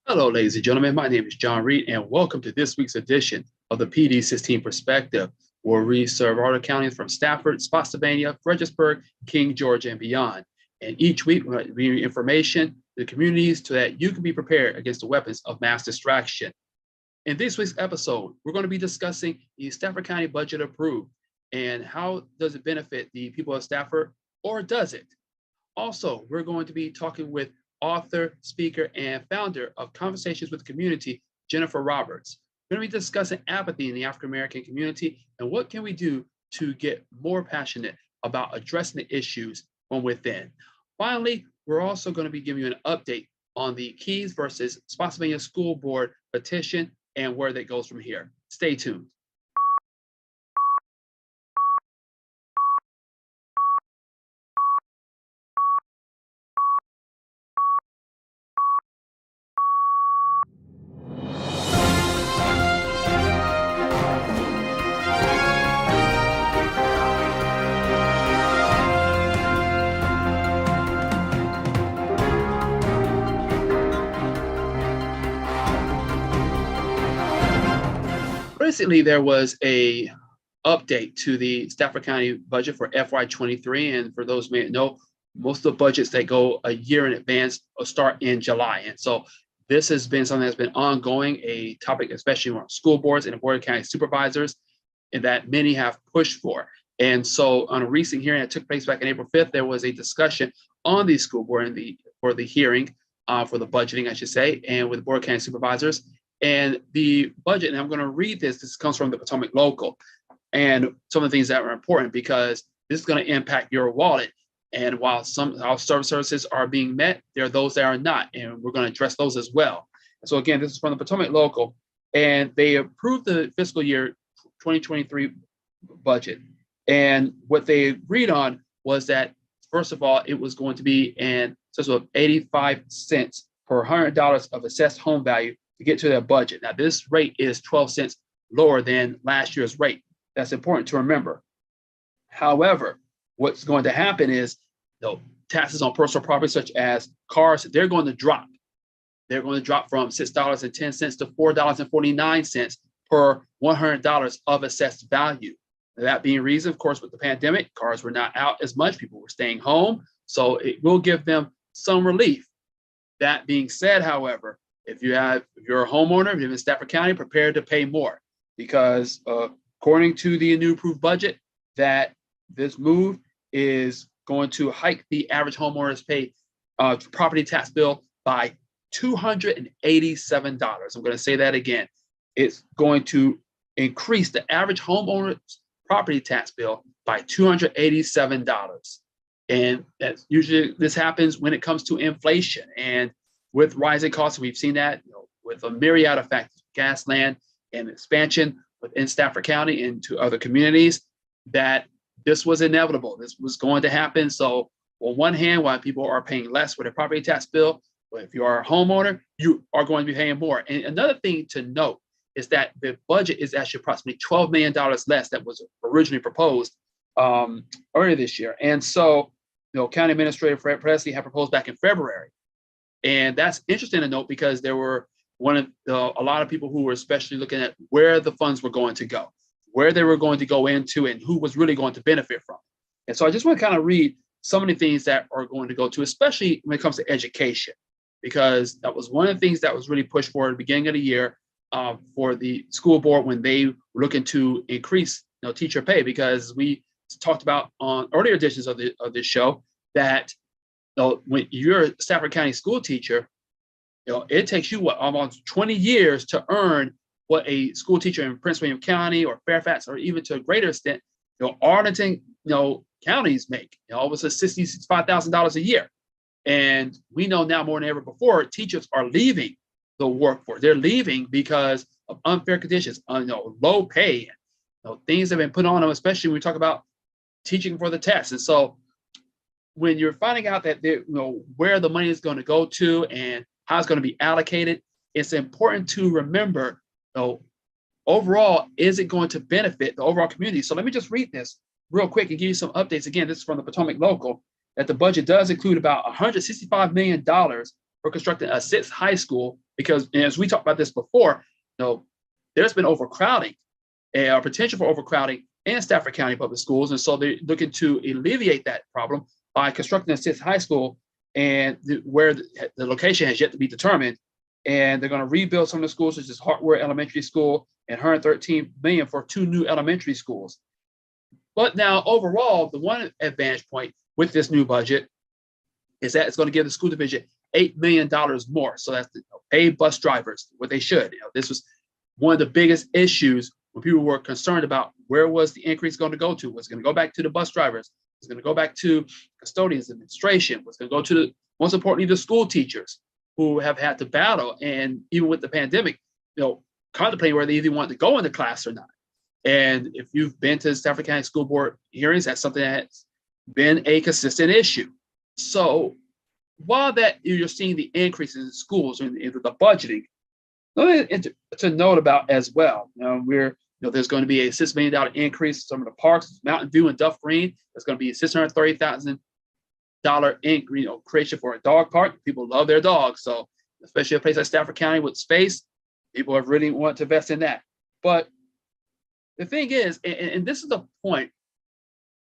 Hello, ladies and gentlemen. My name is John Reid, and welcome to this week's edition of the PD16 Perspective, where we serve all the counties from Stafford, Spotsylvania, Fredericksburg, King George, and beyond. And each week, we bring information to the communities so that you can be prepared against the weapons of mass distraction. In this week's episode, we're going to be discussing the Stafford County budget approved and how does it benefit the people of Stafford, or does it? Also, we're going to be talking with author, speaker, and founder of Conversations with the Community, Jennifer Roberts. We're going to be discussing apathy in the African American community and what can we do to get more passionate about addressing the issues from within. Finally, we're also going to be giving you an update on the Keys versus Spotsylvania School Board petition and where that goes from here. Stay tuned. Recently, there was a update to the Stafford County budget for FY23. And for those who may know, most of the budgets that go a year in advance start in July. And so this has been something that's been ongoing, a topic, especially on school boards and board of county supervisors, and that many have pushed for. And so on a recent hearing that took place back on April 5th, there was a discussion on the school board for the hearing, for the budgeting, I should say, and with the board of county supervisors. And the budget, and I'm going to read this comes from the Potomac Local, and some of the things that are important because this is going to impact your wallet. And while some our services are being met, there are those that are not, and we're going to address those as well. So again, this is from the Potomac Local, and they approved the fiscal year 2023 budget. And what they agreed on was that, first of all, it was going to be an excess of 85 cents per $100 of assessed home value to get to their budget. Now, this rate is 12 cents lower than last year's rate. That's important to remember. However, what's going to happen is taxes on personal property, such as cars, they're going to drop. They're going to drop from $6.10 to $4.49 per $100 of assessed value. That being reason, of course, with the pandemic, cars were not out as much. People were staying home. So it will give them some relief. That being said, however, if you're a homeowner, if you live in Stafford County, prepare to pay more because according to the new approved budget, that this move is going to hike the average homeowner's pay property tax bill by $287. I'm going to say that again. It's going to increase the average homeowner's property tax bill by $287. And that's usually this happens when it comes to inflation and with rising costs. We've seen that with a myriad of factors, gas, land, and expansion within Stafford County into other communities, that this was inevitable. This was going to happen. So on one hand, while people are paying less for their property tax bill, but if you are a homeowner, you are going to be paying more. And another thing to note is that the budget is actually approximately $12 million less that was originally proposed earlier this year. And so, County Administrator Fred Presley had proposed back in February. And that's interesting to note because there were a lot of people who were especially looking at where the funds were going to go, where they were going to go into, and who was really going to benefit from it. And so I just want to kind of read some of the things that are going to go to, especially when it comes to education, because that was one of the things that was really pushed for at the beginning of the year for the school board when they were looking to increase teacher pay, because we talked about on earlier editions of this show that when you're a Stafford County school teacher, it takes you almost 20 years to earn what a school teacher in Prince William County or Fairfax, or even to a greater extent, Arlington, counties make, almost $65,000 a year. And we know now more than ever before, teachers are leaving the workforce. They're leaving because of unfair conditions, low pay, things have been put on them, especially when we talk about teaching for the test. And so when you're finding out that where the money is going to go to and how it's going to be allocated, it's important to remember, overall, is it going to benefit the overall community? So let me just read this real quick and give you some updates. Again, this is from the Potomac Local, that the budget does include about $165 million for constructing a sixth high school because, and as we talked about this before, there's been overcrowding, potential for overcrowding in Stafford County public schools. And so they're looking to alleviate that problem by constructing a sixth high school, and where the location has yet to be determined. And they're going to rebuild some of the schools, such as Hartwell Elementary School and $113 million for 2 new elementary schools. But now overall, the one advantage point with this new budget is that it's going to give the school division $8 million more. So that's paid bus drivers, what they should. This was one of the biggest issues when people were concerned about where was the increase going to go to. Was it going to go back to the bus drivers? Was it going to go back to custodians, administration? Was it going to go to, most importantly, the school teachers who have had to battle, and even with the pandemic, contemplating whether they even want to go into class or not. And if you've been to the Stafford County School Board hearings, that's something that's been a consistent issue. So while that you're seeing the increases in schools and the budgeting, to note about as well, there's going to be a $6 million increase in some of the parks, Mountain View and Duff Green. There's going to be a $630,000 creation for a dog park. People love their dogs, so especially a place like Stafford County with space, people have really want to invest in that. But the thing is, and this is the point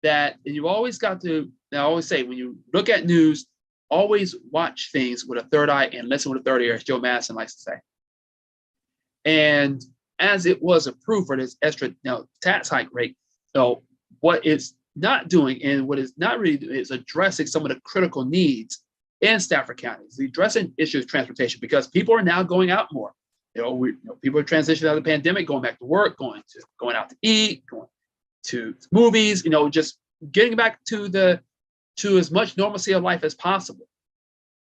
that, and you always got to, I always say, when you look at news, always watch things with a third eye and listen with a third ear, as Joe Madison likes to say. And as it was approved for this extra tax hike rate, what it's not doing and what it's not really doing is addressing some of the critical needs in Stafford County. It's addressing issues of transportation because people are now going out more. People are transitioning out of the pandemic, going back to work, going out to eat, going to movies, just getting back to as much normalcy of life as possible.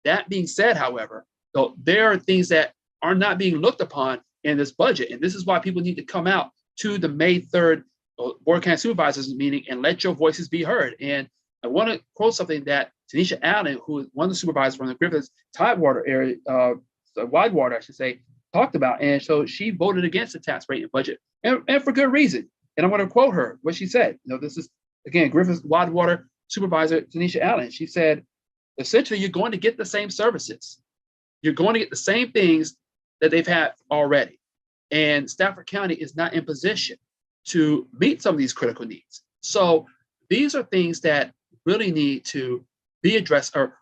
That being said, however, there are things that are not being looked upon in this budget. And this is why people need to come out to the May 3rd Board of County Supervisors meeting and let your voices be heard. And I want to quote something that Tanisha Allen, who is one of the supervisors from the Griffiths Tidewater area, Widewater, I should say, talked about. And so she voted against the tax rate and budget, and for good reason. And I'm going to quote her, what she said. This is, again, Griffiths Widewater Supervisor Tanisha Allen. She said, essentially, you're going to get the same services. You're going to get the same things that they've had already. And Stafford County is not in position to meet some of these critical needs. So these are things that really need to be addressed. Are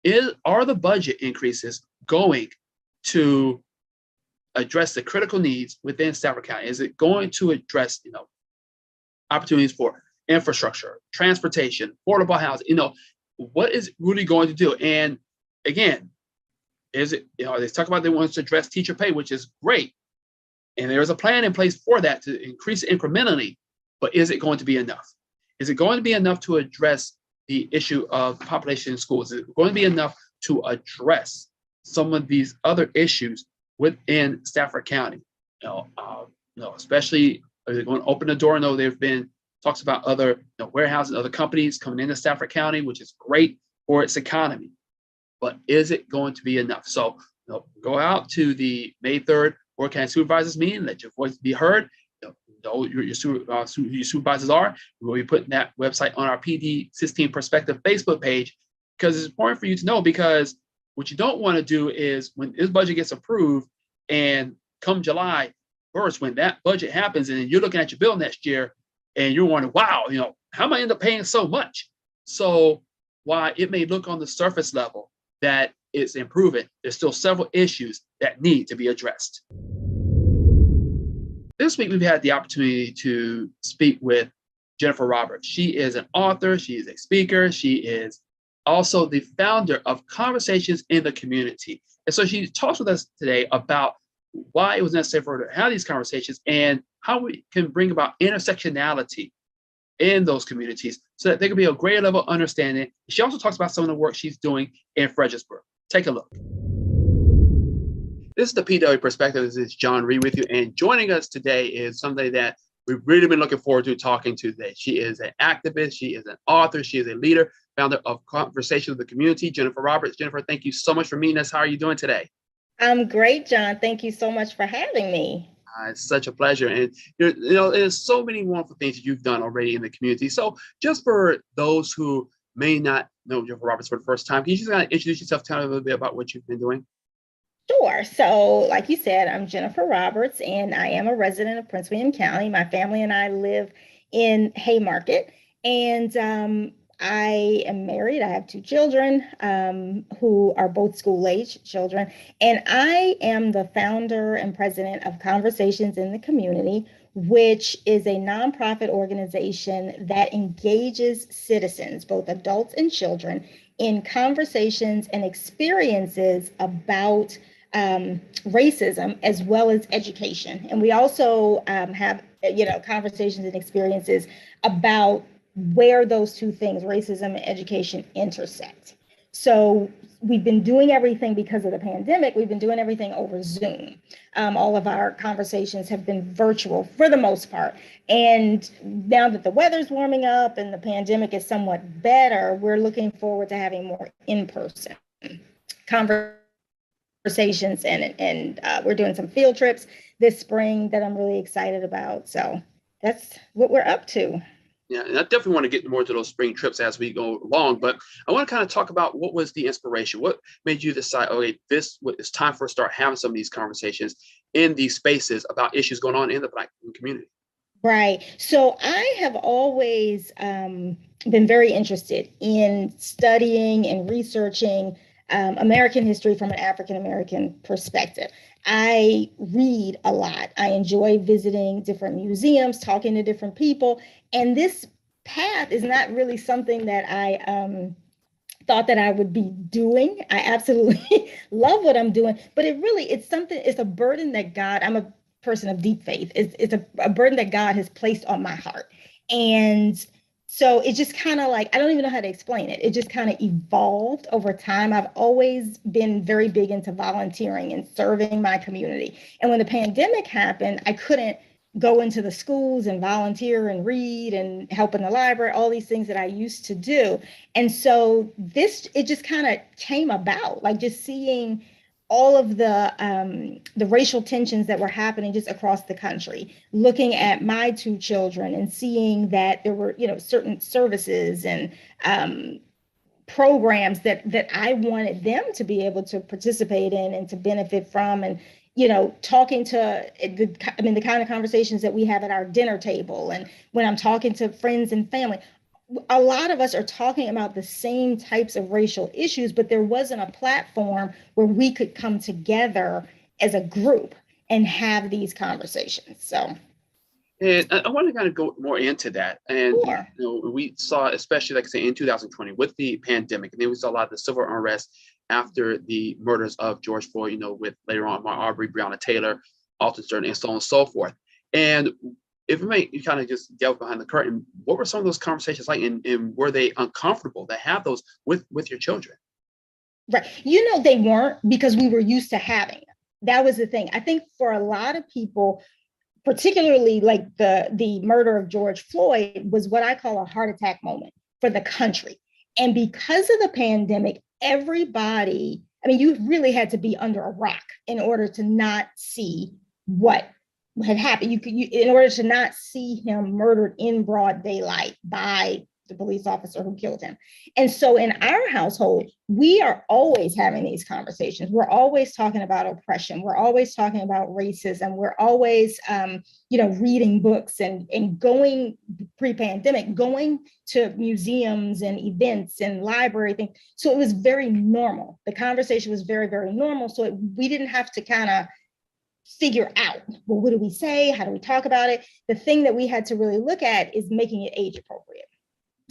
the budget increases going to address the critical needs within Stafford County? Is it going to address, opportunities for infrastructure, transportation, affordable housing? What is it really going to do? And again, is it, they talk about they want to address teacher pay, which is great. And there's a plan in place for that to increase it incrementally, but is it going to be enough? Is it going to be enough to address the issue of population in schools? Is it going to be enough to address some of these other issues within Stafford County? Especially, are they going to open the door? No, there've been talks about other warehouses, other companies coming into Stafford County, which is great for its economy. But is it going to be enough? So go out to the May 3rd Board of County Supervisors meeting, let your voice be heard. Your supervisors are. We will be putting that website on our PD16 Perspective Facebook page, because it's important for you to know, because what you don't want to do is when this budget gets approved and come July 1st, when that budget happens and you're looking at your bill next year and you're wondering, wow, how am I end up paying so much? So while it may look on the surface level that it's improving, there's still several issues that need to be addressed. This week, we've had the opportunity to speak with Jennifer Roberts. She is an author, she is a speaker, she is also the founder of Conversations in the Community. And so she talks with us today about why it was necessary for her to have these conversations and how we can bring about intersectionality in those communities so that there can be a greater level of understanding. She also talks about some of the work she's doing in Fredericksburg. Take a look. This is the PW Perspective. This is John Reid with you. And joining us today is somebody that we've really been looking forward to talking to today. She is an activist. She is an author. She is a leader, founder of Conversations with the Community, Jennifer Roberts. Jennifer, thank you so much for meeting us. How are you doing today? I'm great, John. Thank you so much for having me. It's such a pleasure. And, there's so many wonderful things that you've done already in the community. So just for those who may not know Jennifer Roberts for the first time, can you just kind of introduce yourself, tell me a little bit about what you've been doing? Sure. So, like you said, I'm Jennifer Roberts, and I am a resident of Prince William County. My family and I live in Haymarket, and I am married. I have two children who are both school-age children, and I am the founder and president of Conversations in the Community, which is a nonprofit organization that engages citizens, both adults and children, in conversations and experiences about racism as well as education. And we also have, conversations and experiences about where those two things, racism and education, intersect. So we've been doing everything because of the pandemic. We've been doing everything over Zoom. All of our conversations have been virtual for the most part. And now that the weather's warming up and the pandemic is somewhat better, we're looking forward to having more in-person conversations, and we're doing some field trips this spring that I'm really excited about. So that's what we're up to. Yeah, and I definitely want to get more to those spring trips as we go along, but I want to kind of talk about what was the inspiration? What made you decide, okay, it's time for us to start having some of these conversations in these spaces about issues going on in the Black community? Right. So I have always been very interested in studying and researching American history from an African American perspective. I read a lot. I enjoy visiting different museums, talking to different people. And this path is not really something that I thought that I would be doing. I absolutely love what I'm doing, but it's a burden that I'm a person of deep faith. It's a burden that God has placed on my heart. And so it just kind of like, I don't even know how to explain it. It just kind of evolved over time. I've always been very big into volunteering and serving my community. And when the pandemic happened, I couldn't go into the schools and volunteer and read and help in the library, all these things that I used to do. And so it just kind of came about, like just seeing all of the racial tensions that were happening just across the country, looking at my two children and seeing that there were, certain services and programs that I wanted them to be able to participate in and to benefit from. And talking to the kind of conversations that we have at our dinner table, and when I'm talking to friends and family, a lot of us are talking about the same types of racial issues, but there wasn't a platform where we could come together as a group and have these conversations. So, and I want to kind of go more into that. And sure. we saw, especially like I say in 2020 with the pandemic, and then we saw a lot of the civil unrest after the murders of George Floyd, with later on Mark Arbery, Breonna Taylor, Alton Sterling, and so on and so forth. And if you kind of just delve behind the curtain, what were some of those conversations like, and were they uncomfortable to have those with your children? Right. They weren't, because we were used to having them. That was the thing. I think for a lot of people, particularly like the murder of George Floyd was what I call a heart attack moment for the country. And because of the pandemic, everybody, you really had to be under a rock in order to not see what had happened. In order to not see him murdered in broad daylight by the police officer who killed him. And so in our household, we are always having these conversations. We're always talking about oppression. We're always talking about racism. We're always, reading books and going pre-pandemic, going to museums and events and library things. So it was very normal. The conversation was very, very normal. So we didn't have to kind of figure out, well, what do we say? How do we talk about it? The thing that we had to really look at is making it age appropriate.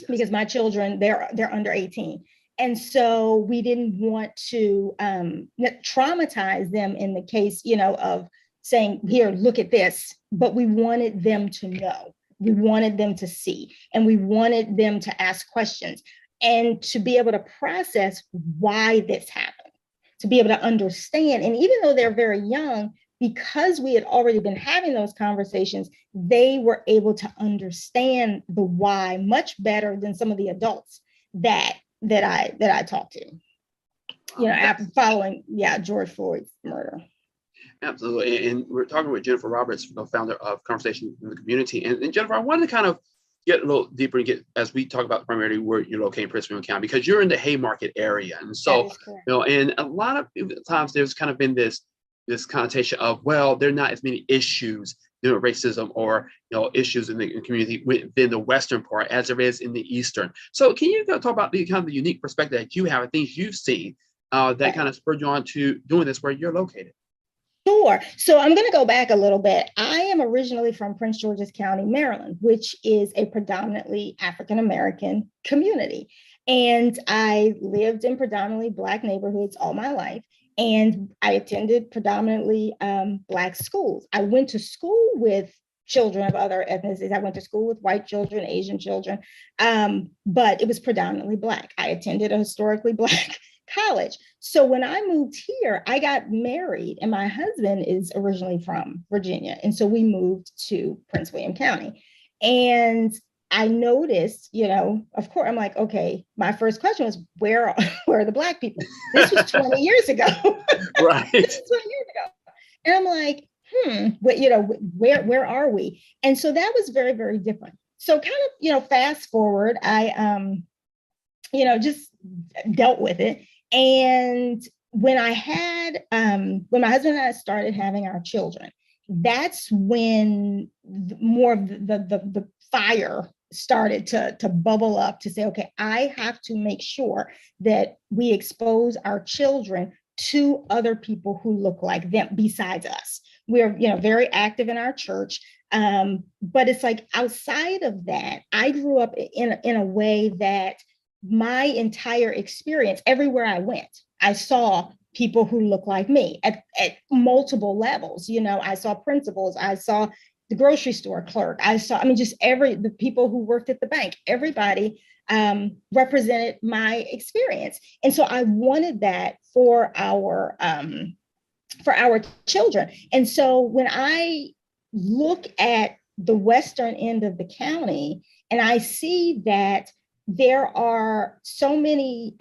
Because my children, they're under 18. And so we didn't want to traumatize them in the case, of saying, here, look at this. But we wanted them to know. We wanted them to see. And we wanted them to ask questions and to be able to process why this happened, to be able to understand. And even though they're very young, because we had already been having those conversations, they were able to understand the why much better than some of the adults that I talked to, after following, George Floyd's murder. Absolutely. And we're talking with Jennifer Roberts, the founder of Conversation in the Community. And Jennifer, I wanted to kind of get a little deeper and get, as we talk about primarily where you're located in Prince William County, because you're in the Haymarket area. And so, and a lot of times there's kind of been this connotation of, well, there are not as many issues, racism or, issues in the community within the Western part as there is in the Eastern. So can you talk about the kind of the unique perspective that you have and things you've seen that kind of spurred you on to doing this where you're located? Sure. So I'm going to go back a little bit. I am originally from Prince George's County, Maryland, which is a predominantly African-American community. And I lived in predominantly Black neighborhoods all my life. And I attended predominantly Black schools. I went to school with children of other ethnicities. I went to school with white children, Asian children, but it was predominantly Black. I attended a historically Black college. So when I moved here, I got married, and my husband is originally from Virginia. And so we moved to Prince William County. And I noticed, of course, I'm like, okay, my first question was, where are the Black people? This was 20 years ago. Right. This was 20 years ago. And I'm like, where are we? And so that was very, very different. So kind of, fast forward, I, just dealt with it. And when my husband and I started having our children, that's when more of the fire started to bubble up to say, okay, I have to make sure that we expose our children to other people who look like them besides us. We're, very active in our church. But it's like outside of that, I grew up in a way that my entire experience, everywhere I went, I saw people who look like me at multiple levels. I saw principals, I saw the grocery store clerk, just the people who worked at the bank, everybody represented my experience. And so I wanted that for our children. And so when I look at the Western end of the county and I see that there are so many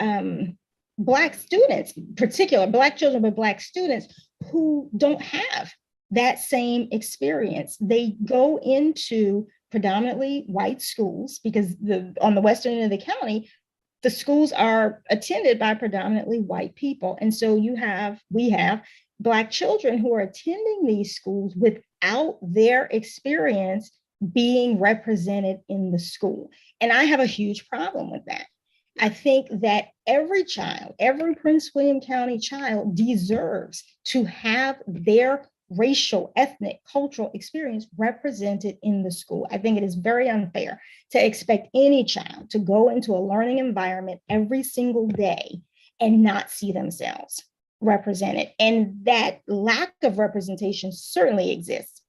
Black students, particular Black children, but Black students who don't have that same experience. They go into predominantly white schools because on the Western end of the county, the schools are attended by predominantly white people. And so we have Black children who are attending these schools without their experience being represented in the school. And I have a huge problem with that. I think that every Prince William County child deserves to have their racial, ethnic, cultural experience represented in the school. I think it is very unfair to expect any child to go into a learning environment every single day and not see themselves represented. And that lack of representation certainly exists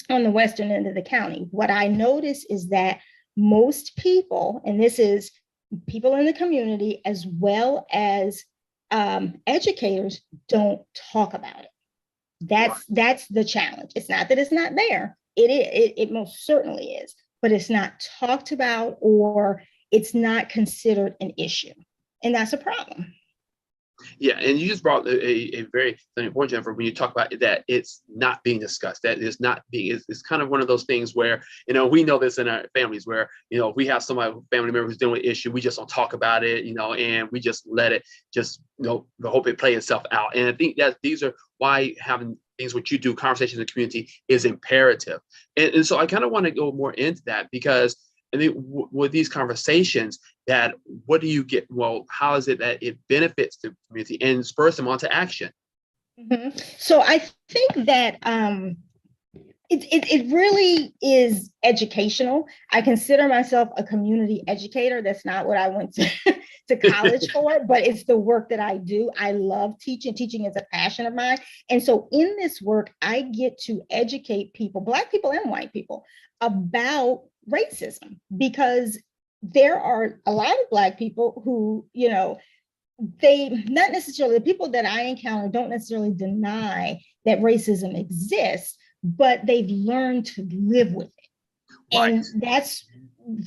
on the Western end of the county. What I notice is that most people, and this is people in the community as well as educators, don't talk about it. That's the challenge. It's not that it's not there. It most certainly is, but it's not talked about or it's not considered an issue. And that's a problem. Yeah, and you just brought a very important, Jennifer, when you talk about that it's not being discussed, that is not being, it's kind of one of those things where, we know this in our families where, we have somebody, family member who's dealing with an issue, we just don't talk about it, and we just let it hope it play itself out. And I think that these are why having things what you do, conversations in the community, is imperative. And so I kind of want to go more into that because I think with these conversations, that what do you get? Well, how is it that it benefits the community and spurs them on to action? Mm-hmm. So I think that it really is educational. I consider myself a community educator. That's not what I went to college for, but it's the work that I do. I love teaching. Teaching is a passion of mine. And so in this work, I get to educate people, Black people and white people, about racism, because there are a lot of Black people who, they not necessarily, the people that I encounter don't necessarily deny that racism exists, but they've learned to live with it. Right. And that's,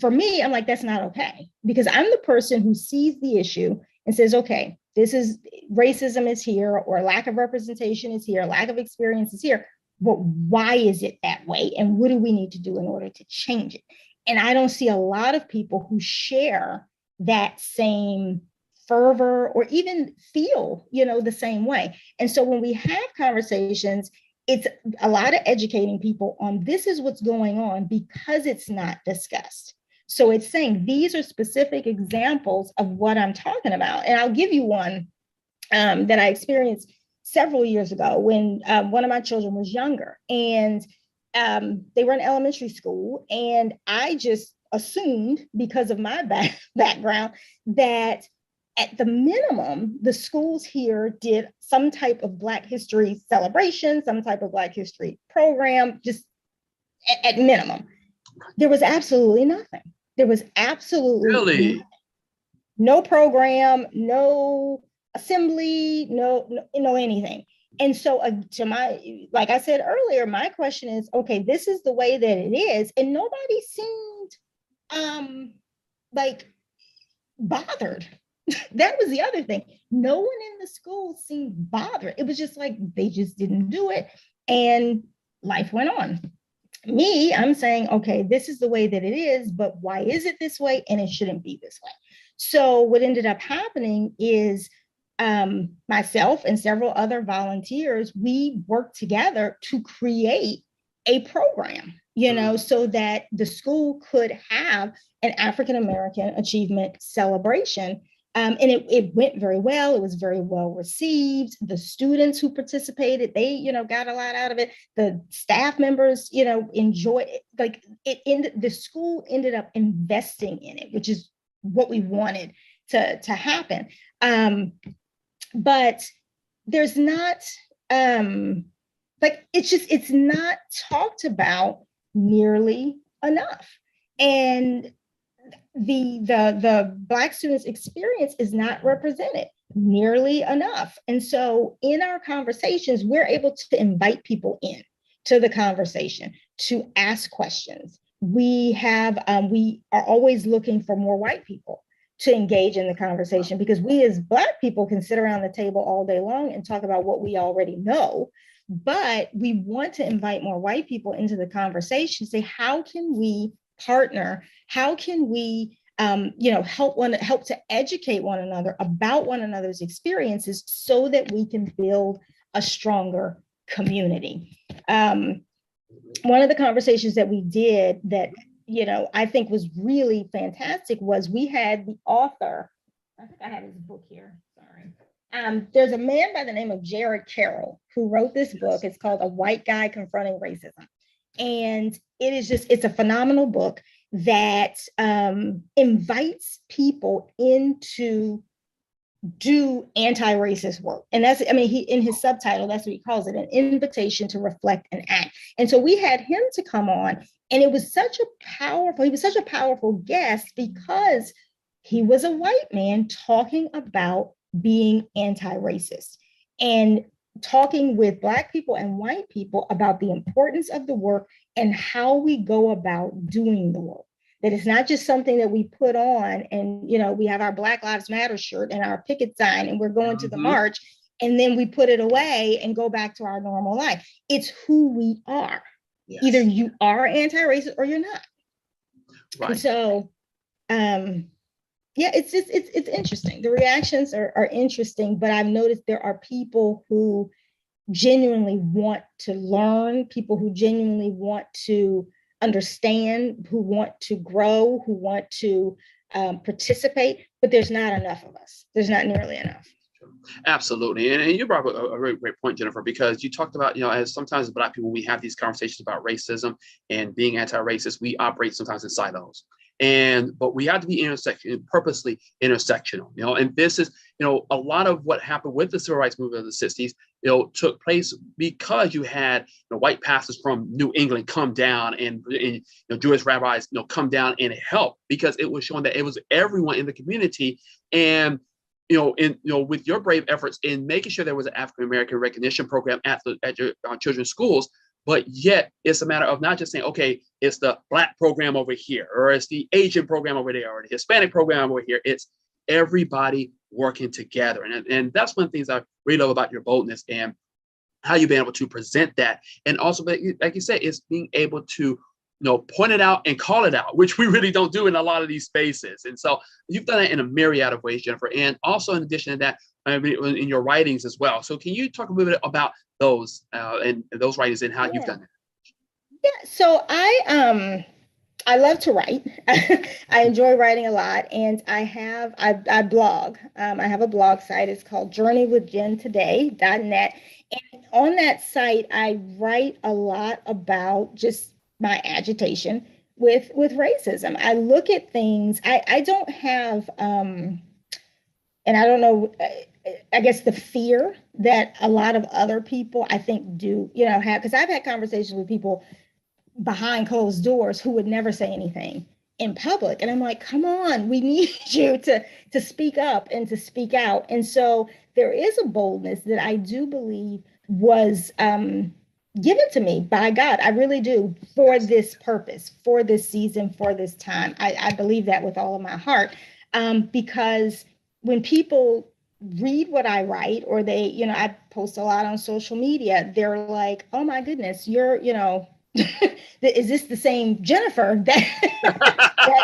for me, I'm like, that's not okay, because I'm the person who sees the issue and says, okay, this is racism is here, or lack of representation is here, lack of experience is here. But why is it that way? And what do we need to do in order to change it? And I don't see a lot of people who share that same fervor or even feel, the same way. And so when we have conversations, it's a lot of educating people on this is what's going on because it's not discussed. So it's saying these are specific examples of what I'm talking about. And I'll give you one that I experienced several years ago when one of my children was younger, and they were in elementary school. And I just assumed, because of my background, that at the minimum, the schools here did some type of Black history celebration, some type of Black history program, just at minimum. There was absolutely nothing. There was absolutely Really? no program, no assembly, no anything. And so like I said earlier, my question is, okay, this is the way that it is. And nobody seemed like bothered. That was the other thing. No one in the school seemed bothered. It was just like they just didn't do it, and life went on. Me, I'm saying, okay, this is the way that it is, but why is it this way? And it shouldn't be this way. So what ended up happening is myself and several other volunteers, we worked together to create a program, so that the school could have an African American achievement celebration. And it went very well. It was very well received. The students who participated, they, got a lot out of it. The staff members, enjoyed it. Like the school ended up investing in it, which is what we wanted to happen. But there's not, it's not talked about nearly enough. And the Black students' experience is not represented nearly enough. And so in our conversations, we're able to invite people in to the conversation to ask questions. We are always looking for more white people to engage in the conversation, because we as Black people can sit around the table all day long and talk about what we already know. But we want to invite more white people into the conversation, say, how can we partner? How can we help to educate one another about one another's experiences so that we can build a stronger community? One of the conversations that we did that I think was really fantastic was we had the author. I think I have his book here. Sorry. There's a man by the name of Jared Carroll who wrote this book. It's called A White Guy Confronting Racism. And it's a phenomenal book that invites people into do anti-racist work. And he in his subtitle, that's what he calls it, an invitation to reflect and act. And so we had him to come on, and he was such a powerful guest because he was a white man talking about being anti-racist and talking with Black people and white people about the importance of the work and how we go about doing the work. That it's not just something that we put on and, we have our Black Lives Matter shirt and our picket sign and we're going to the march, and then we put it away and go back to our normal life. It's who we are. Yes. Either you are anti-racist or you're not. Right. And so, it's interesting. The reactions are interesting, but I've noticed there are people who genuinely want to learn, people who genuinely want to understand, who want to grow, who want to participate, but there's not enough of us. There's not nearly enough. Absolutely. And you brought up a very great point, Jennifer, because you talked about, as sometimes Black people, we have these conversations about racism and being anti-racist, we operate sometimes in silos. But we have to be purposely intersectional, and this is, a lot of what happened with the civil rights movement of the 60s, took place because you had white pastors from New England come down and Jewish rabbis, come down and help, because it was showing that it was everyone in the community. And with your brave efforts in making sure there was an African American recognition program at your children's schools, but yet it's a matter of not just saying, okay, it's the Black program over here, or it's the Asian program over there, or the Hispanic program over here. It's everybody working together. And that's one of the things I really love about your boldness and how you've been able to present that. And also, like you said, it's being able to point it out and call it out, which we really don't do in a lot of these spaces. And so you've done it in a myriad of ways, Jennifer. And also in addition to that, in your writings as well. So can you talk a little bit about those and those writings and how you've done that? Yeah. So I love to write. I enjoy writing a lot, and I blog. I have a blog site. It's called journeywithjentoday.net. And on that site, I write a lot about just my agitation with racism. I look at things. I don't have, and I don't know, I guess the fear that a lot of other people I think do, have, because I've had conversations with people behind closed doors who would never say anything in public. And I'm like, come on, we need you to speak up and to speak out. And so there is a boldness that I do believe was given to me by God. I really do, for this purpose, for this season, for this time. I believe that with all of my heart, because when people read what I write, or they, I post a lot on social media, they're like, oh my goodness, you're, is this the same Jennifer that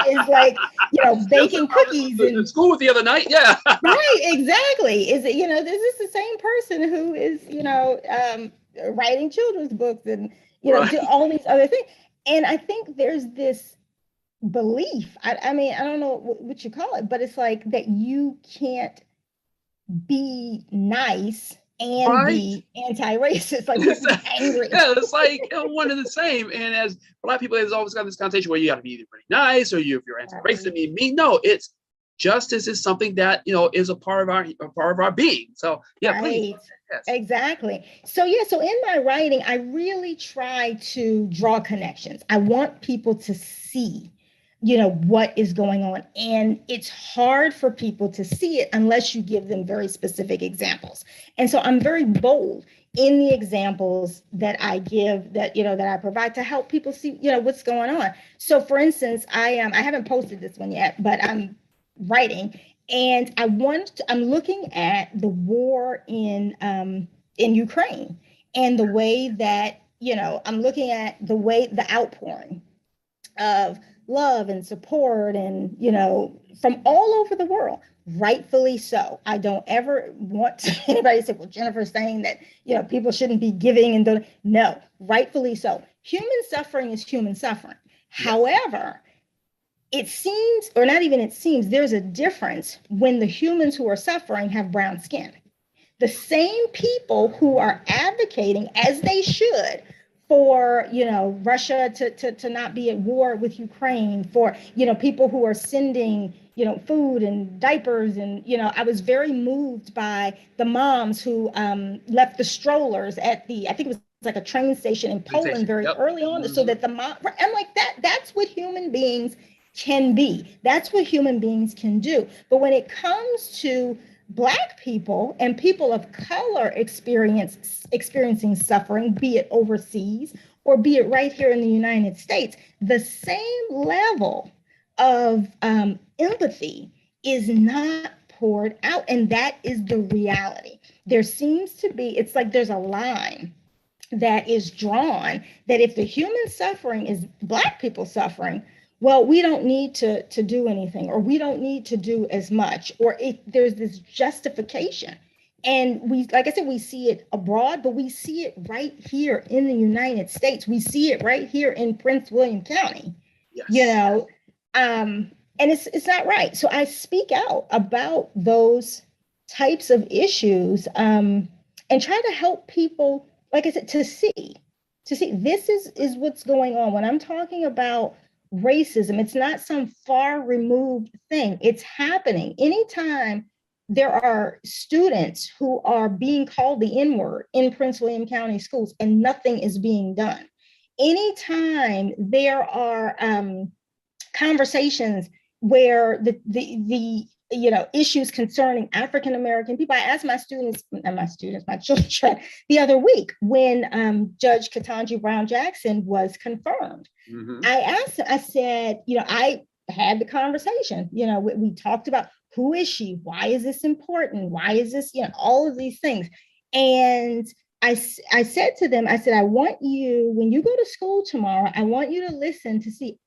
is like, baking cookies in school with the other night? Yeah. Right, exactly. Is it, is this the same person who is, writing children's books and, right. do all these other things? And I think there's this belief, I mean, I don't know what you call it, but it's like that you can't be nice and be anti-racist. Like, people be angry. Yeah, it's like one and the same. And as a lot of people, there's always got this connotation where you got to be either pretty nice, or if you're anti-racist, I mean, no, it's justice is something that is a part of our being. So yeah, right. Please. Yes. Exactly. So so in my writing, I really try to draw connections. I want people to see what is going on. And it's hard for people to see it unless you give them very specific examples. And so I'm very bold in the examples that I give, that I provide to help people see, what's going on. So for instance, I haven't posted this one yet, but I'm writing, and I'm looking at the war in Ukraine, and the way that, I'm looking at the outpouring of love and support, and from all over the world, rightfully so. I don't ever want anybody to say, well, Jennifer's saying that people shouldn't be giving, and no, rightfully so. Human suffering is human suffering. Yes. However, it seems, or not even it seems, there's a difference when the humans who are suffering have brown skin. The same people who are advocating, as they should, for Russia to not be at war with Ukraine, for people who are sending food and diapers, and I was very moved by the moms who left the strollers at I think it was like a train station in Poland very early on, so that the mom, I'm like, that's what human beings can be. That's what human beings can do. But when it comes to Black people and people of color experiencing suffering, be it overseas or be it right here in the United States, the same level of empathy is not poured out. And that is the reality. There seems to be, it's like there's a line that is drawn, that if the human suffering is Black people suffering, well, we don't need to do anything, or we don't need to do as much, or if there's this justification. And we, like I said, we see it abroad, but we see it right here in the United States. We see it right here in Prince William County. Yes. And it's not right. So I speak out about those types of issues, and try to help people, like I said, to see this is what's going on. When I'm talking about racism, it's not some far removed thing. It's happening. Anytime there are students who are being called the N-word in Prince William County schools and nothing is being done. Anytime there are conversations where the issues concerning African American people. I asked my children the other week when Judge Ketanji Brown Jackson was confirmed. Mm-hmm. I asked him, I said, I had the conversation, we talked about, who is she? Why is this important? Why is this, all of these things. And I said to them, I said, I want you, when you go to school tomorrow, I want you to listen to see,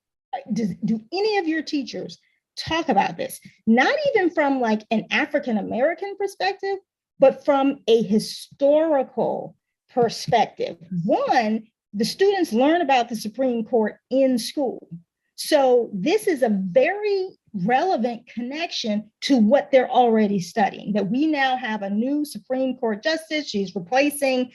do any of your teachers talk about this? Not even from like an African American perspective, but from a historical perspective. One, the students learn about the Supreme Court in school. So this is a very relevant connection to what they're already studying, that we now have a new Supreme Court justice. She's replacing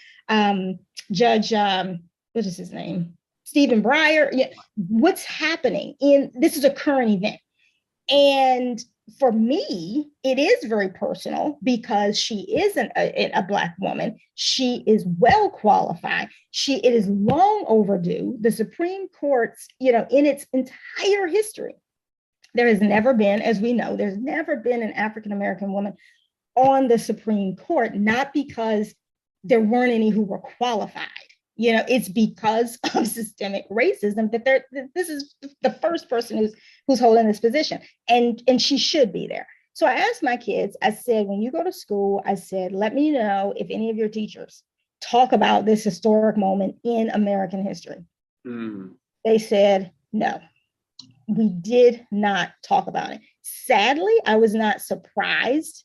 Judge, what is his name? Stephen Breyer. Yeah. What's happening this is a current event. And for me, it is very personal because she isn't a Black woman. She is well qualified. It is long overdue. The Supreme Court's, in its entire history, there has never been, as we know, there's never been an African-American woman on the Supreme Court, not because there weren't any who were qualified. It's because of systemic racism that this is the first person who's holding this position, and she should be there. So I asked my kids, I said, when you go to school, I said, let me know if any of your teachers talk about this historic moment in American history. They said, no, we did not talk about it. Sadly, I was not surprised,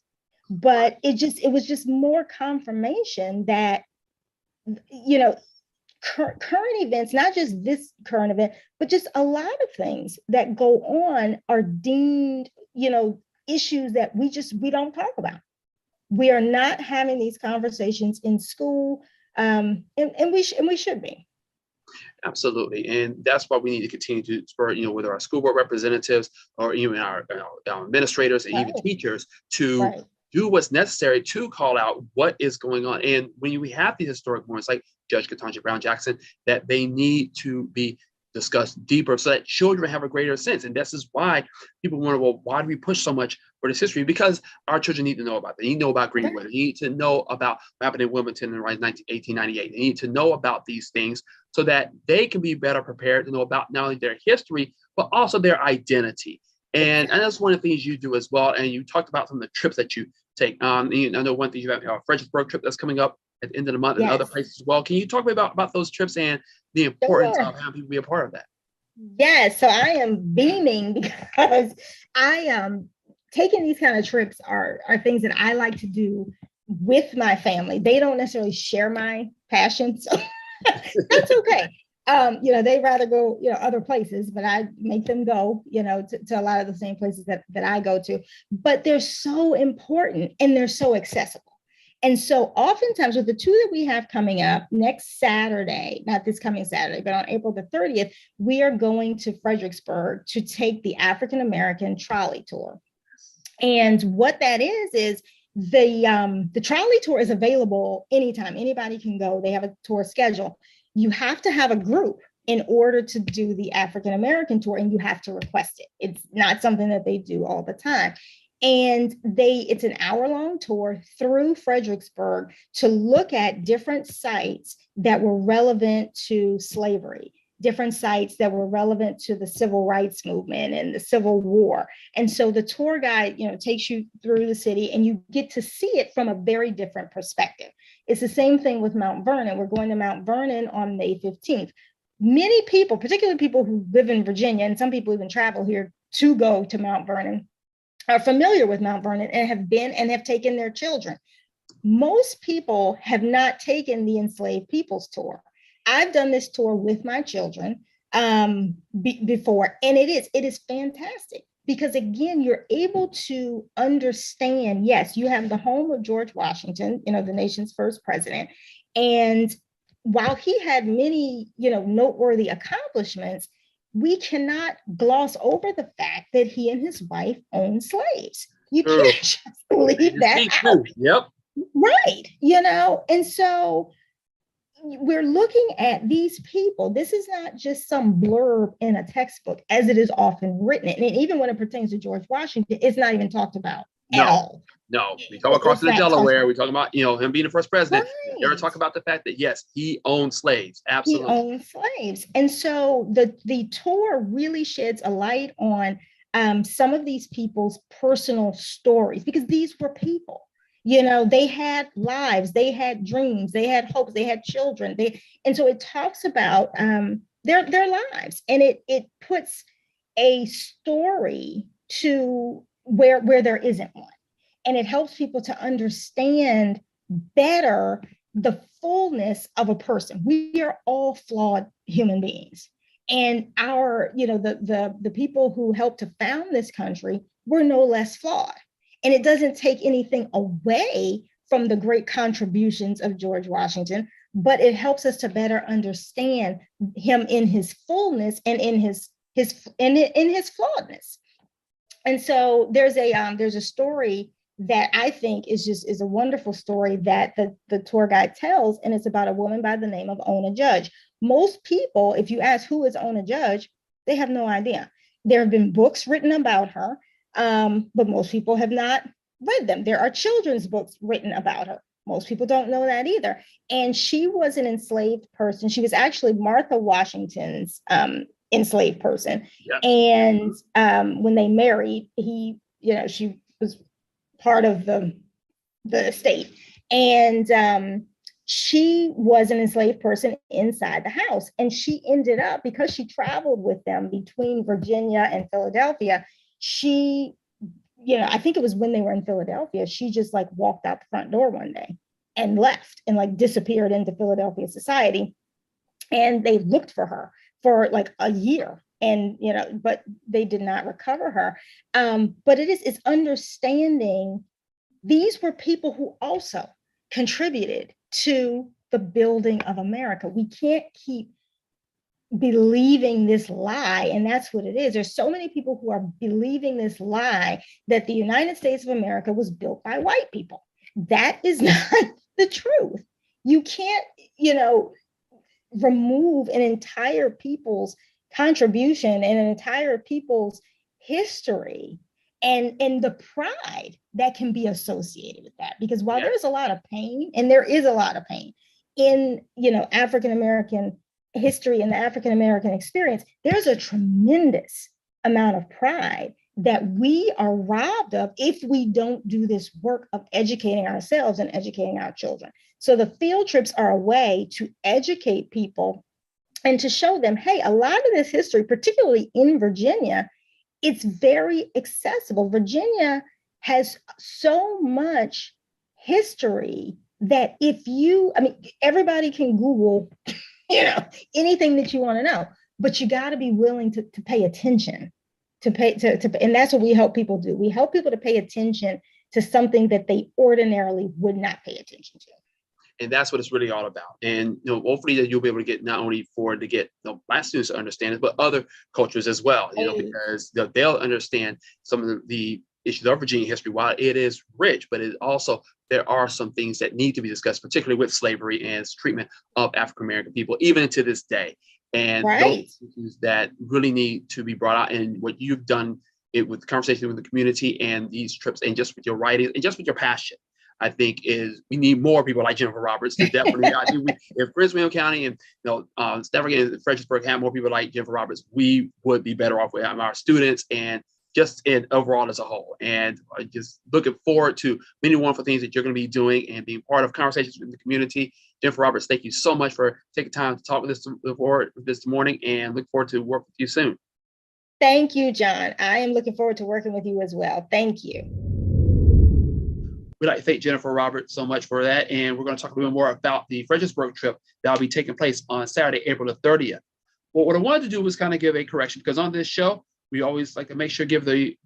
but it was just more confirmation that, current events, not just this current event, but just a lot of things that go on are deemed, issues that we don't talk about. We are not having these conversations in school, and we should be. Absolutely. And that's why we need to continue to spur, whether our school board representatives or even our administrators and even teachers to do what's necessary to call out what is going on. And when we have these historic moments like Judge Ketanji Brown Jackson, that they need to be discussed deeper so that children have a greater sense. And this is why people wonder, well, why do we push so much for this history? Because our children need to know about it. They need to know about Greenwood. They need to know about what happened in Wilmington in 1898. They need to know about these things so that they can be better prepared to know about not only their history, but also their identity. And that's one of the things you do as well. And you talked about some of the trips that you take. I know one thing you have a Fredericksburg trip that's coming up at the end of the month and other places as well. Can you talk about those trips and the importance of having people be a part of that? Yes. So I am beaming because I am taking these kind of trips are things that I like to do with my family. They don't necessarily share my passion. So that's okay. They rather go, other places, but I make them go, to a lot of the same places that I go to. But they're so important and they're so accessible. And so oftentimes with the two that we have coming up next Saturday, not this coming Saturday, but on April the 30th, we are going to Fredericksburg to take the African American Trolley Tour. And what that is the Trolley Tour is available anytime. Anybody can go. They have a tour schedule. You have to have a group in order to do the African American tour, and you have to request it. It's not something that they do all the time. And it's an hour-long tour through Fredericksburg to look at different sites that were relevant to slavery, different sites that were relevant to the civil rights movement and the Civil War. And so the tour guide, takes you through the city and you get to see it from a very different perspective. It's the same thing with Mount Vernon. We're going to Mount Vernon on May 15th. Many people, particularly people who live in Virginia, and some people even travel here to go to Mount Vernon, are familiar with Mount Vernon and have been and have taken their children. Most people have not taken the Enslaved Peoples Tour. I've done this tour with my children before, and it is fantastic because, again, you're able to understand, yes, you have the home of George Washington, the nation's first president. And while he had many, noteworthy accomplishments, we cannot gloss over the fact that he and his wife owned slaves. You can't just leave that out. Yep. Right. And so we're looking at these people. This is not just some blurb in a textbook, as it is often written. And even when it pertains to George Washington, it's not even talked about at all. No, we talk about crossing the Delaware. We talk about, him being the first president. Right. We never talk about the fact that, yes, he owned slaves. Absolutely. He owned slaves. And so the tour really sheds a light on some of these people's personal stories, because these were people. You know, they had lives, they had dreams, they had hopes, they had children. And so it talks about their lives, and it puts a story to where there isn't one. And it helps people to understand better the fullness of a person. We are all flawed human beings. And our, you know, the people who helped to found this country were no less flawed. And it doesn't take anything away from the great contributions of George Washington, but it helps us to better understand him in his fullness and in his flawedness. And so there's a story that I think is a wonderful story that the tour guide tells, and it's about a woman by the name of Ona Judge. Most people, if you ask who is Ona Judge, they have no idea. There have been books written about her, but most people have not read them. There are children's books written about her. Most people don't know that either. And she was an enslaved person. She was actually Martha Washington's enslaved person. Yep. And when they married, she was part of the estate. And she was an enslaved person inside the house. And she ended up, because she traveled with them between Virginia and Philadelphia, I think it was when they were in Philadelphia, she just like walked out the front door one day and left and like disappeared into Philadelphia society. And they looked for her for like a year, and but they did not recover her. But it's understanding these were people who also contributed to the building of America. We can't keep believing this lie, and that's what it is. There's so many people who are believing this lie that the United States of America was built by white people. That is not the truth. You can't, remove an entire people's contribution and an entire people's history and the pride that can be associated with that. Because while there's a lot of pain, and there is a lot of pain in, African-American history and the African-American experience, there's a tremendous amount of pride that we are robbed of if we don't do this work of educating ourselves and educating our children. So the field trips are a way to educate people and to show them, hey, a lot of this history, particularly in Virginia, it's very accessible. Virginia has so much history that everybody can Google, anything that you want to know, but you got to be willing to pay attention, and that's what we help people do. We help people to pay attention to something that they ordinarily would not pay attention to. And that's what it's really all about. And hopefully that you'll be able to get not only to get Black students to understand it, but other cultures as well. Because they'll understand some of the issues of Virginia history. While it is rich, but it also there are some things that need to be discussed, particularly with slavery and its treatment of African American people, even to this day. And those issues that really need to be brought out. And what you've done with the conversation with the community and these trips, and just with your writing and just with your passion, I think is we need more people like Jennifer Roberts to definitely. I think if Prince William County and Stafford and Fredericksburg had more people like Jennifer Roberts, we would be better off with our students and just in overall as a whole. And just looking forward to many wonderful things that you're going to be doing and being part of conversations with the community. Jennifer Roberts, thank you so much for taking time to talk with us this morning, and look forward to work with you soon. Thank you, John. I am looking forward to working with you as well. Thank you. We'd like to thank Jennifer Roberts so much for that. And we're going to talk a little more about the Fredericksburg trip that will be taking place on Saturday, April the 30th. Well, what I wanted to do was kind of give a correction, because on this show, we always like to make sure give the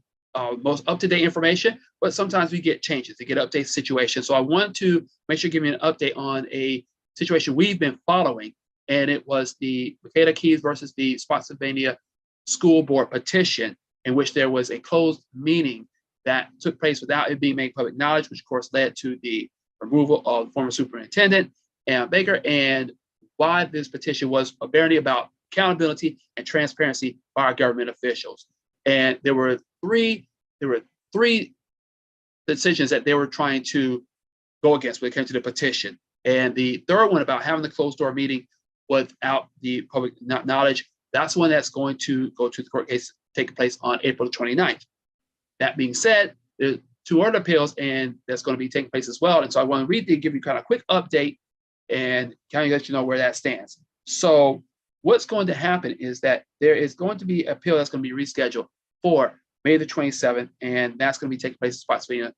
most up-to-date information, but sometimes we get changes, to get updated situations. So I want to make sure to give you an update on a situation we've been following, and it was the Makeda Keys versus the Spotsylvania School Board petition, in which there was a closed meeting that took place without it being made public knowledge, which of course led to the removal of former superintendent and Baker, and why this petition was apparently about accountability and transparency by our government officials. And there were three decisions that they were trying to go against when it came to the petition. And the third one, about having the closed door meeting without the public knowledge, that's one that's going to go to the court case taking place on April 29th. That being said, there's two other appeals, and that's going to be taking place as well. And so I want to read to give you kind of a quick update and kind of let you know where that stands. So what's going to happen is that there is going to be an appeal that's going to be rescheduled for May the 27th, and that's going to be taking place in Spotsylvania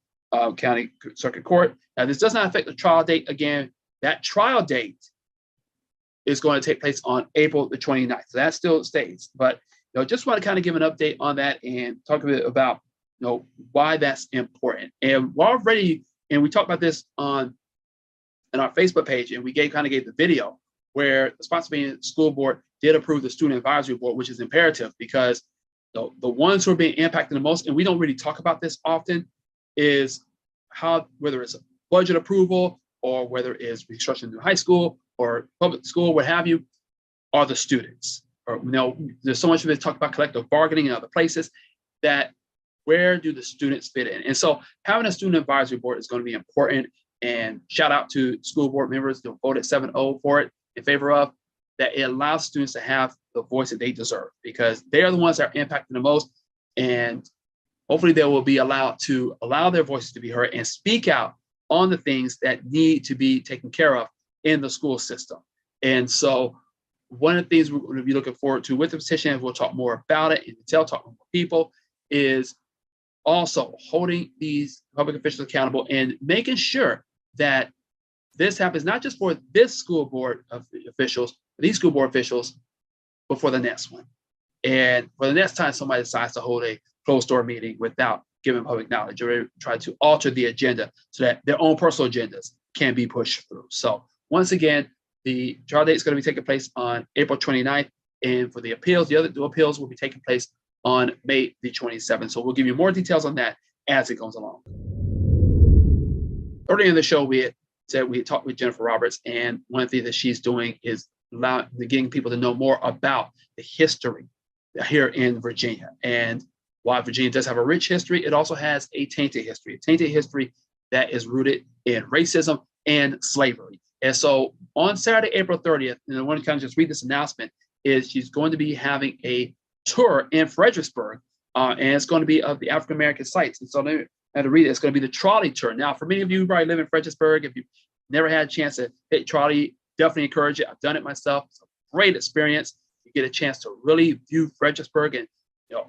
County Circuit Court. Now, this does not affect the trial date. Again, that trial date is going to take place on April the 29th. So that still stays. But just want to kind of give an update on that and talk a bit about why that's important. And we're already, and we talked about this on our Facebook page, and we kind of gave the video where the Spotsylvania School Board did approve the Student Advisory Board, which is imperative because the ones who are being impacted the most, and we don't really talk about this often, is how, whether it's a budget approval or whether it's restructuring new high school or public school, what have you, are the students. Or there's so much of it talk about collective bargaining in other places, that where do the students fit in? And so having a student advisory board is going to be important. And shout out to school board members who voted 7-0 for it in favor of that. It allows students to have the voice that they deserve because they are the ones that are impacted the most. And hopefully they will be allowed to allow their voices to be heard and speak out on the things that need to be taken care of in the school system. And so one of the things we're going to be looking forward to with the petition, and we'll talk more about it in detail, talk with more people, is also holding these public officials accountable and making sure that this happens not just for this school board of officials, these school board officials, but for the next one. And for the next time somebody decides to hold a closed door meeting without giving public knowledge or try to alter the agenda so that their own personal agendas can be pushed through. So once again, the trial date is going to be taking place on April 29th. And for the appeals, the other two appeals will be taking place on May the 27th. So we'll give you more details on that as it goes along. Earlier in the show, we had talked with Jennifer Roberts, and one of the things that she's doing is getting people to know more about the history here in Virginia. And while Virginia does have a rich history, it also has a tainted history that is rooted in racism and slavery. And so on Saturday, April 30th, and I want to kind of just read this announcement, is she's going to be having a tour in Fredericksburg, and it's going to be of the African-American sites. And so I had to read it. It's going to be the Trolley Tour. Now, for many of you who probably live in Fredericksburg, if you've never had a chance to hit Trolley, definitely encourage it. I've done it myself. It's a great experience. You get a chance to really view Fredericksburg and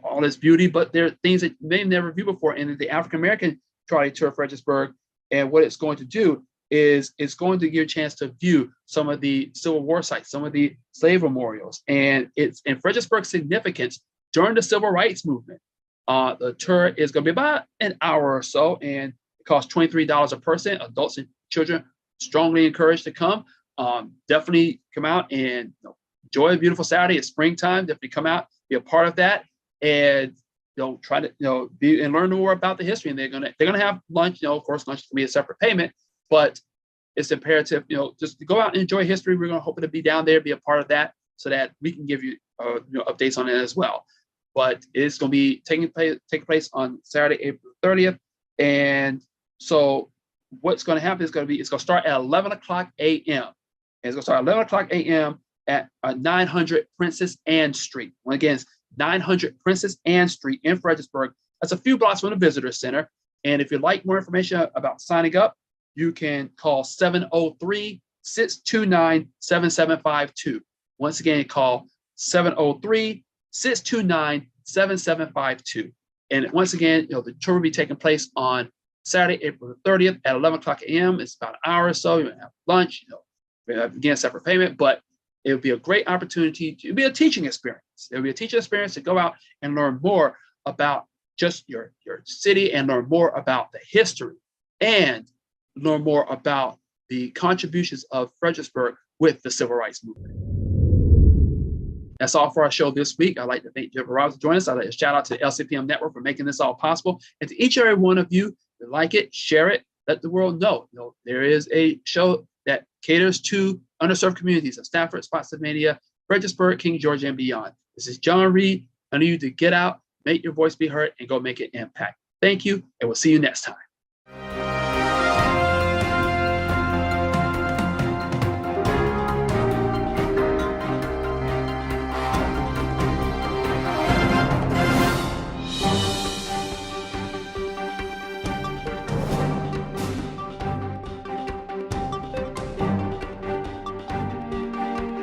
all its beauty, but there are things that you may never view before. And the African-American Trolley Tour of Fredericksburg, and what it's going to do is it's going to give you a chance to view some of the Civil War sites, some of the slave memorials, and it's in Fredericksburg's significance during the Civil Rights Movement. The tour is going to be about an hour or so, and it costs $23 a person. Adults and children strongly encouraged to come. Definitely come out and enjoy a beautiful Saturday. It's springtime. Definitely come out, be a part of that, and try to be and learn more about the history. And they're gonna have lunch. Of course, lunch can be a separate payment, but it's imperative, just to go out and enjoy history. We're going to hope to be down there, be a part of that, so that we can give you, updates on it as well. But it's going to be taking place on Saturday, April 30th. And so what's going to happen is it's going to start at 11 o'clock a.m. And it's going to start at 11 o'clock a.m. at 900 Princess Anne Street. Once again, it's 900 Princess Anne Street in Fredericksburg. That's a few blocks from the Visitor Center. And if you'd like more information about signing up, you can call 703-629-7752. Once again, call 703-629-7752. And once again, the tour will be taking place on Saturday, April the 30th at 11 o'clock a.m. It's about an hour or so. You're going to have lunch, again, separate payment, but it would be a great opportunity. It'll be a teaching experience. It'll be a teaching experience to go out and learn more about just your city and learn more about the history and learn more about the contributions of Fredericksburg with the Civil Rights Movement. That's all for our show this week. I'd like to thank Jennifer Roberts for joining us. I'd like to shout out to the LCPM Network for making this all possible. And to each and every one of you that like it, share it, let the world know. There is a show that caters to underserved communities of Stafford, Spotsylvania, Fredericksburg, King George, and beyond. This is John Reid. I need you to get out, make your voice be heard, and go make an impact. Thank you, and we'll see you next time.